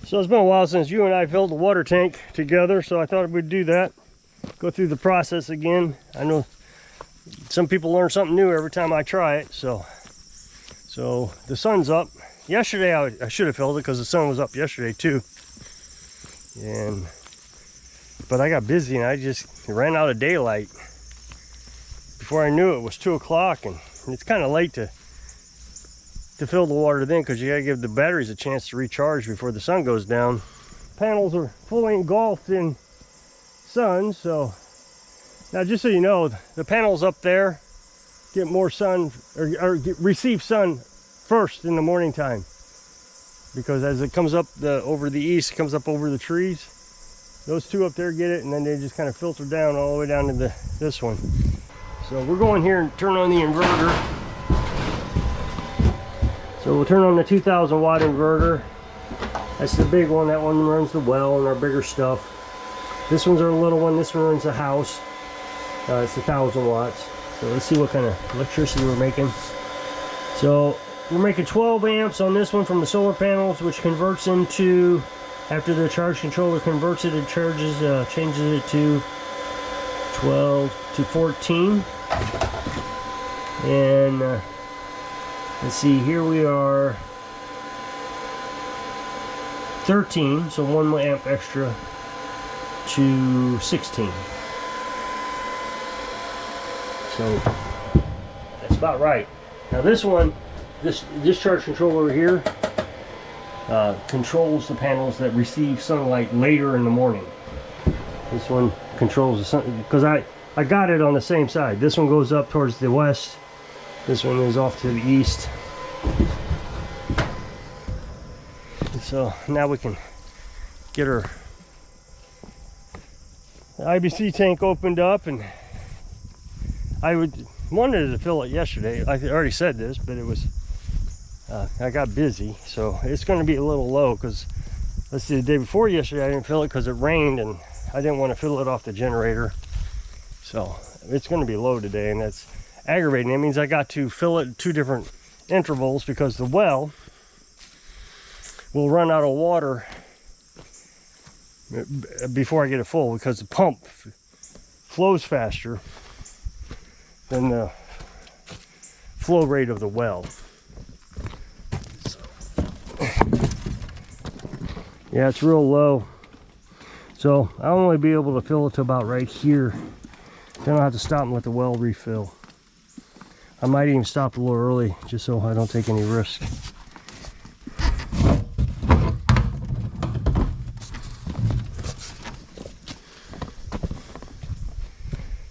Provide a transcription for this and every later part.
So it's been a while since you and I filled the water tank together, so I thought we'd do that. Go through the process again. I know some people learn something new every time I try it. So the sun's up. Yesterday I should have filled it because the sun was up yesterday too. But I got busy and I just ran out of daylight. Before I knew it was 2 o'clock, and it's kind of late to fill the water then, because you got to give the batteries a chance to recharge before the sun goes down. Panels are fully engulfed in sun, so now just so you know, the panels up there get more sun or receive sun first in the morning time, because as it comes up over the east, it comes up over the trees. Those two up there get it, and then they just kind of filter down all the way down to this one. So we're going here and turn on the inverter. So we'll turn on the 2,000 watt inverter. That's the big one. That one runs the well and our bigger stuff. This one's our little one. This one runs the house. It's 1,000 watts. So let's see what kind of electricity we're making. So we're making 12 amps on this one from the solar panels, which converts into, after the charge controller converts it, it changes it to 12 to 14. And let's see, here we are 13, so 1 amp extra to 16. So that's about right. Now this one, this charge controller over here controls the panels that receive sunlight later in the morning. This one controls the sun, because I got it on the same side. This one goes up towards the west. This one is off to the east. So now we can get our IBC tank opened up, and I wanted to fill it yesterday. I already said this, but it was I got busy, so it's going to be a little low, because let's see, the day before yesterday I didn't fill it because it rained and I didn't want to fill it off the generator. So it's going to be low today, and that's aggravating. It means I got to fill it at 2 different intervals, because the well will run out of water before I get it full, because the pump flows faster than the flow rate of the well. So, yeah, it's real low. So I'll only be able to fill it to about right here. Then I'll have to stop and let the well refill. I might even stop a little early, just so I don't take any risk.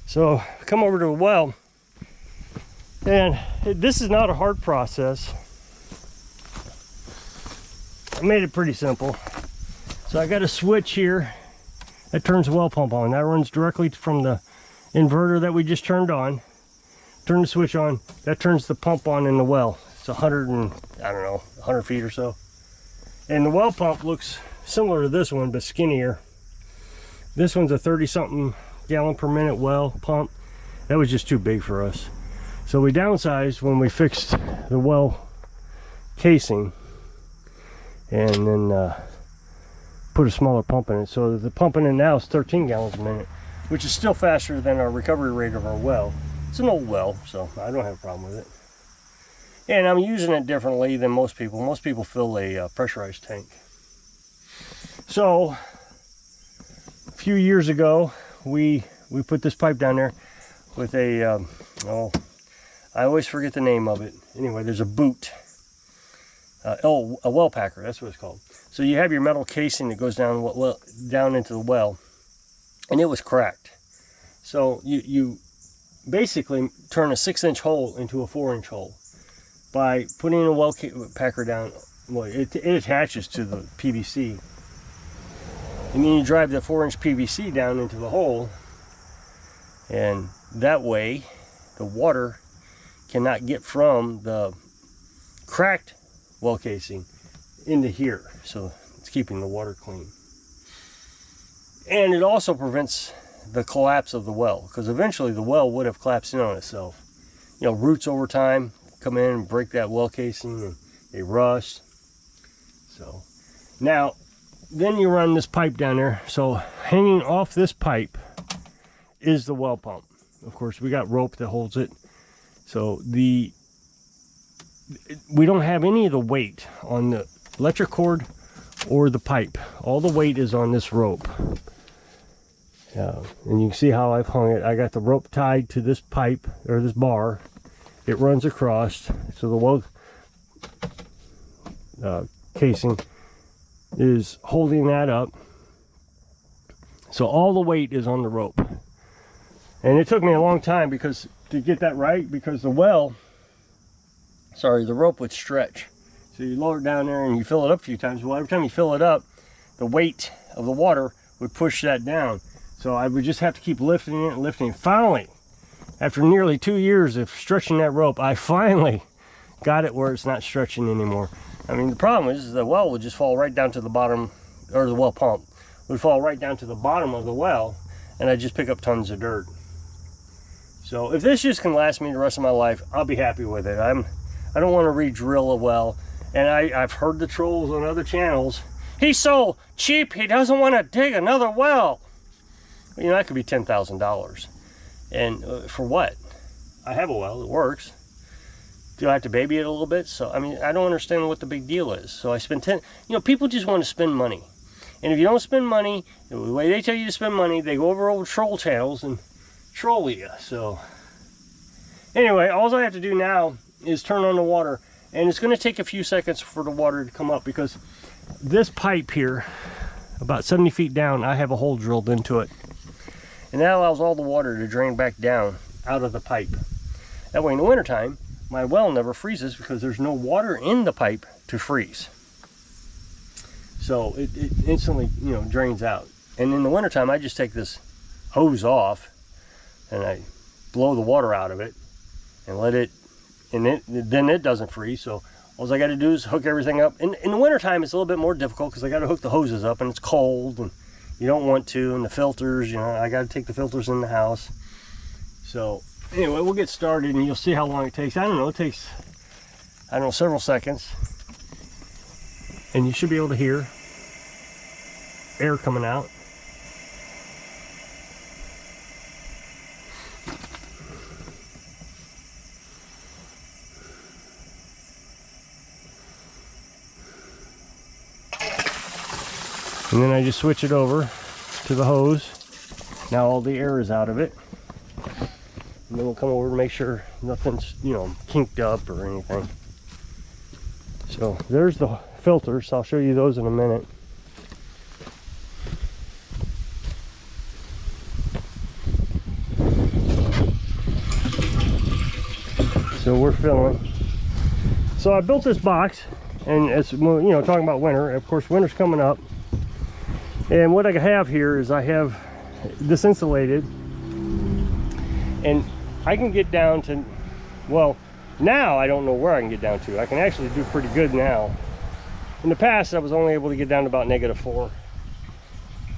So come over to the well, and this is not a hard process. I made it pretty simple. So I got a switch here that turns the well pump on. That runs directly from the inverter that we just turned on. Turn the switch on, that turns the pump on in the well. It's 100 feet or so. And the well pump looks similar to this one, but skinnier. This one's a 30-something gallon per minute well pump. That was just too big for us. So we downsized when we fixed the well casing, and then put a smaller pump in it. So the pump in it now is 13 gallons a minute, which is still faster than our recovery rate of our well. It's an old well, so I don't have a problem with it. And I'm using it differently than most people. Most people fill a pressurized tank. So a few years ago, we put this pipe down there with a, I always forget the name of it. Anyway, there's a boot, a well packer, that's what it's called. So you have your metal casing that goes down into the well, and it was cracked. So you basically turn a 6-inch hole into a 4-inch hole by putting a well packer down. Well, it attaches to the PVC, and then you drive the 4-inch PVC down into the hole, and that way the water cannot get from the cracked well casing into here, so it's keeping the water clean. And it also prevents the collapse of the well, because eventually the well would have collapsed in on itself. You know, roots over time come in and break that well casing, and they rust. So now then you run this pipe down there. So hanging off this pipe is the well pump. Of course, we got rope that holds it. So we don't have any of the weight on the electric cord or the pipe. All the weight is on this rope. And you can see how I've hung it. I got the rope tied to this pipe, or this bar. It runs across. So the well casing is holding that up. So all the weight is on the rope. And it took me a long time to get that right, because the rope would stretch. So you lower it down there and you fill it up a few times. Well, every time you fill it up, the weight of the water would push that down. So I would just have to keep lifting it and lifting it. Finally, after nearly 2 years of stretching that rope, I finally got it where it's not stretching anymore. I mean, the problem is the well would just fall right down to the bottom, or the well pump would fall right down to the bottom of the well, and I'd just pick up tons of dirt. So if this just can last me the rest of my life, I'll be happy with it. I don't want to re-drill a well. And I've heard the trolls on other channels. He's so cheap, he doesn't want to dig another well. You know, that could be $10,000. And for what? I have a well, it works. Do I have to baby it a little bit? So, I mean, I don't understand what the big deal is. So I spend people just want to spend money. And if you don't spend money, the way they tell you to spend money, they go over old troll channels and troll you. So anyway, all I have to do now is turn on the water, and it's going to take a few seconds for the water to come up, because this pipe here, about 70 feet down, I have a hole drilled into it, and that allows all the water to drain back down out of the pipe. That way in the wintertime, my well never freezes, because there's no water in the pipe to freeze. So it instantly, drains out. And in the wintertime, I just take this hose off and I blow the water out of it and let it, and then it doesn't freeze. So all I got to do is hook everything up. In the wintertime, it's a little bit more difficult, because I got to hook the hoses up and it's cold and you don't want to, and the filters, I got to take the filters in the house. So anyway, we'll get started and you'll see how long it takes. I don't know, it takes, several seconds. And you should be able to hear air coming out. And then I just switch it over to the hose. Now all the air is out of it. And then we'll come over to make sure nothing's, kinked up or anything. So there's the filters. I'll show you those in a minute. So we're filling. So I built this box, and it's, talking about winter. Of course, winter's coming up. And what I have here is I have this insulated, and I can get down to, well, now I don't know where I can get down to. I can actually do pretty good now. In the past, I was only able to get down to about -4.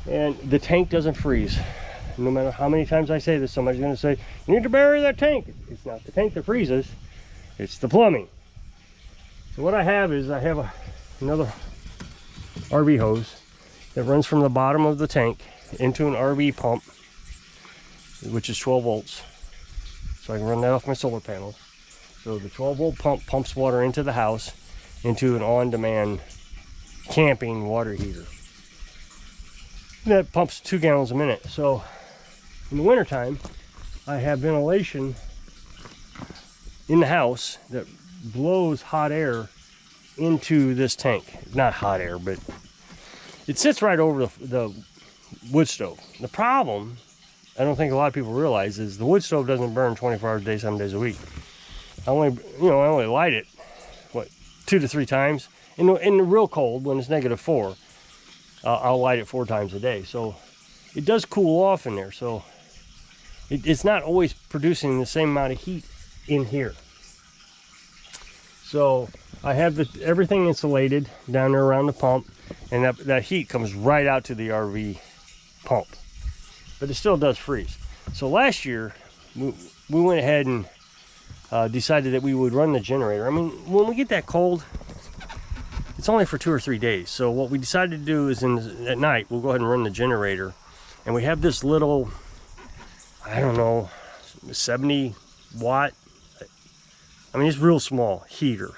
And the tank doesn't freeze. No matter how many times I say this, somebody's going to say, you need to bury that tank. It's not the tank that freezes, it's the plumbing. So what I have is I have another RV hose that runs from the bottom of the tank into an RV pump, which is 12 volts. So I can run that off my solar panels. So the 12-volt pump pumps water into the house, into an on-demand camping water heater. That pumps 2 gallons a minute. So in the wintertime, I have ventilation in the house that blows hot air into this tank. Not hot air, but it sits right over the wood stove. The problem, I don't think a lot of people realize, is the wood stove doesn't burn 24 hours a day, 7 days a week. I only light it, 2 to 3 times. In the real cold, when it's -4, I'll light it 4 times a day. So it does cool off in there. So it's not always producing the same amount of heat in here. So I have everything insulated down there around the pump, and that heat comes right out to the RV pump. But it still does freeze. So last year, we went ahead and decided that we would run the generator. I mean, when we get that cold, it's only for 2 or 3 days. So what we decided to do is at night, we'll go ahead and run the generator. And we have this little, I don't know, 70 watt, I mean, it's real small heater.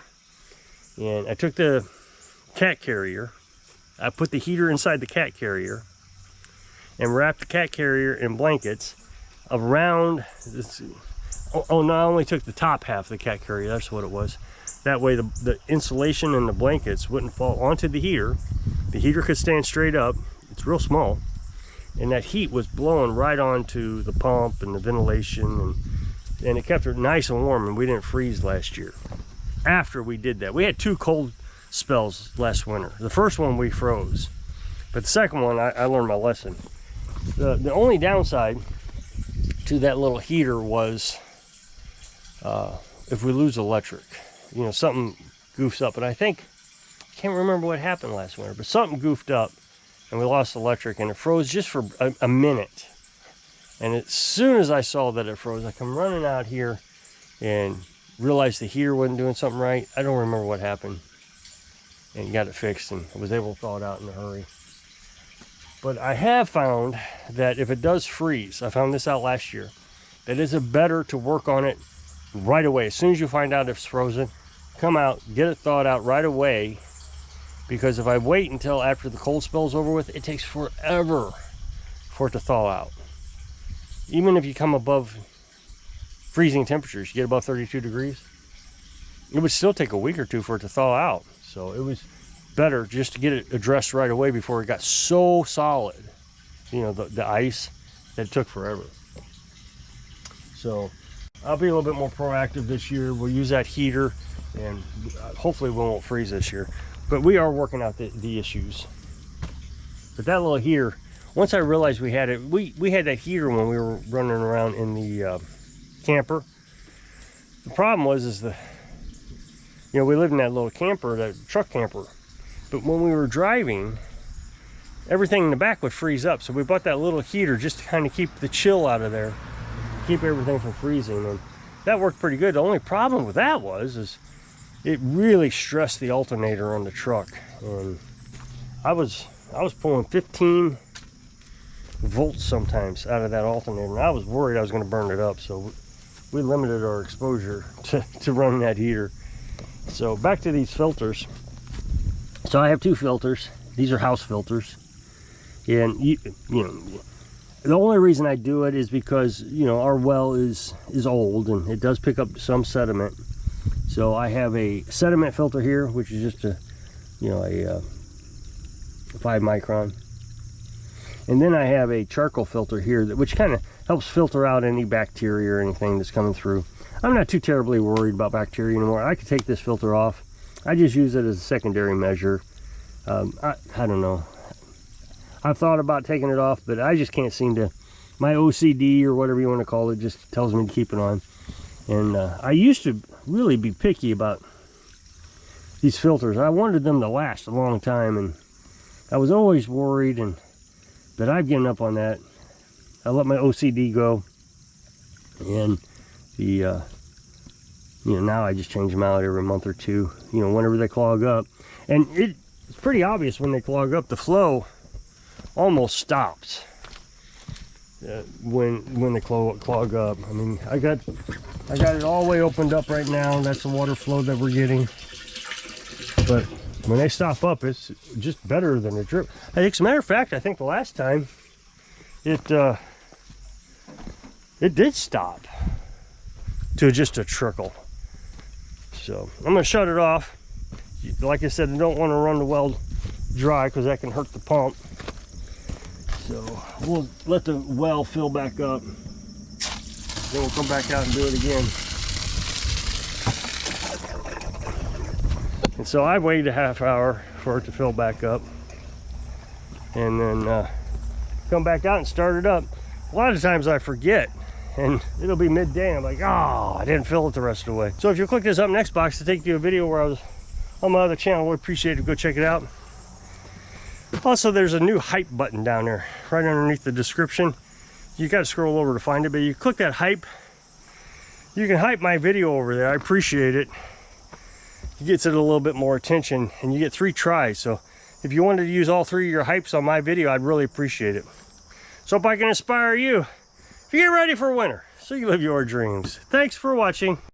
And I took the cat carrier, I put the heater inside the cat carrier and wrapped the cat carrier in blankets around this. Oh, no, I only took the top half of the cat carrier, that's what it was. That way the insulation and the blankets wouldn't fall onto the heater. The heater could stand straight up, it's real small. And that heat was blowing right onto the pump and the ventilation, and it kept it nice and warm, and we didn't freeze last year. After we did that, we had 2 cold spells last winter. The first one we froze, but the second one I learned my lesson. The only downside to that little heater was if we lose electric, you know, something goofs up. And I can't remember what happened last winter, but something goofed up and we lost electric, and it froze just for a minute. And as soon as I saw that it froze, I come running out here and realized the heater wasn't doing something right. I don't remember what happened, and got it fixed, and I was able to thaw it out in a hurry. But I have found that if it does freeze, I found this out last year, that it's better to work on it right away. As soon as you find out if it's frozen, come out, get it thawed out right away. Because if I wait until after the cold spell's over with, it takes forever for it to thaw out. Even if you come above freezing temperatures, you get above 32 degrees, it would still take a week or 2 for it to thaw out. So it was better just to get it addressed right away before it got so solid, you know, the ice, that it took forever. So I'll be a little bit more proactive this year. We'll use that heater, and hopefully we won't freeze this year. But we are working out the issues. But that little heater, once I realized we had it, we had that heater when we were running around in the camper. The problem was you know, we lived in that little camper, that truck camper. But when we were driving, everything in the back would freeze up. So we bought that little heater just to kind of keep the chill out of there, keep everything from freezing, and that worked pretty good. The only problem with that is it really stressed the alternator on the truck, and I was pulling 15 volts sometimes out of that alternator, and I was worried I was going to burn it up. So we limited our exposure to running that heater. So back to these filters. So I have 2 filters. These are house filters, and you know, the only reason I do it is because, you know, our well is old and it does pick up some sediment. So I have a sediment filter here, which is just a 5 micron. And then I have a charcoal filter here, which kind of helps filter out any bacteria or anything that's coming through. I'm not too terribly worried about bacteria anymore. I could take this filter off. I just use it as a secondary measure. I don't know. I've thought about taking it off, but I just can't seem to. My OCD, or whatever you want to call it, just tells me to keep it on. And I used to really be picky about these filters. I wanted them to last a long time, and I was always worried, but I've given up on that. I let my OCD go, and now I just change them out every month or 2, you know, whenever they clog up. And it's pretty obvious when they clog up. The flow almost stops when they clog up. I mean, I got it all the way opened up right now. That's the water flow that we're getting. But when they stop up, it's just better than a drip. As a matter of fact, I think the last time it did stop to just a trickle. So I'm gonna shut it off. Like I said, I don't want to run the well dry because that can hurt the pump. So we'll let the well fill back up. Then we'll come back out and do it again. And so I waited a half hour for it to fill back up, and then come back out and start it up. A lot of times I forget, and it'll be midday and I'm like, oh, I didn't fill it the rest of the way. So if you click this up next box to take you a video where I was on my other channel, we'd appreciate it. Go check it out. Also, there's a new hype button down there right underneath the description. You got to scroll over to find it, but you click that hype, you can hype my video over there. I appreciate it. he gets it a little bit more attention, and you get 3 tries. So if you wanted to use all 3 of your hypes on my video, I'd really appreciate it. So hope I can inspire you to get ready for winter so you live your dreams. Thanks for watching.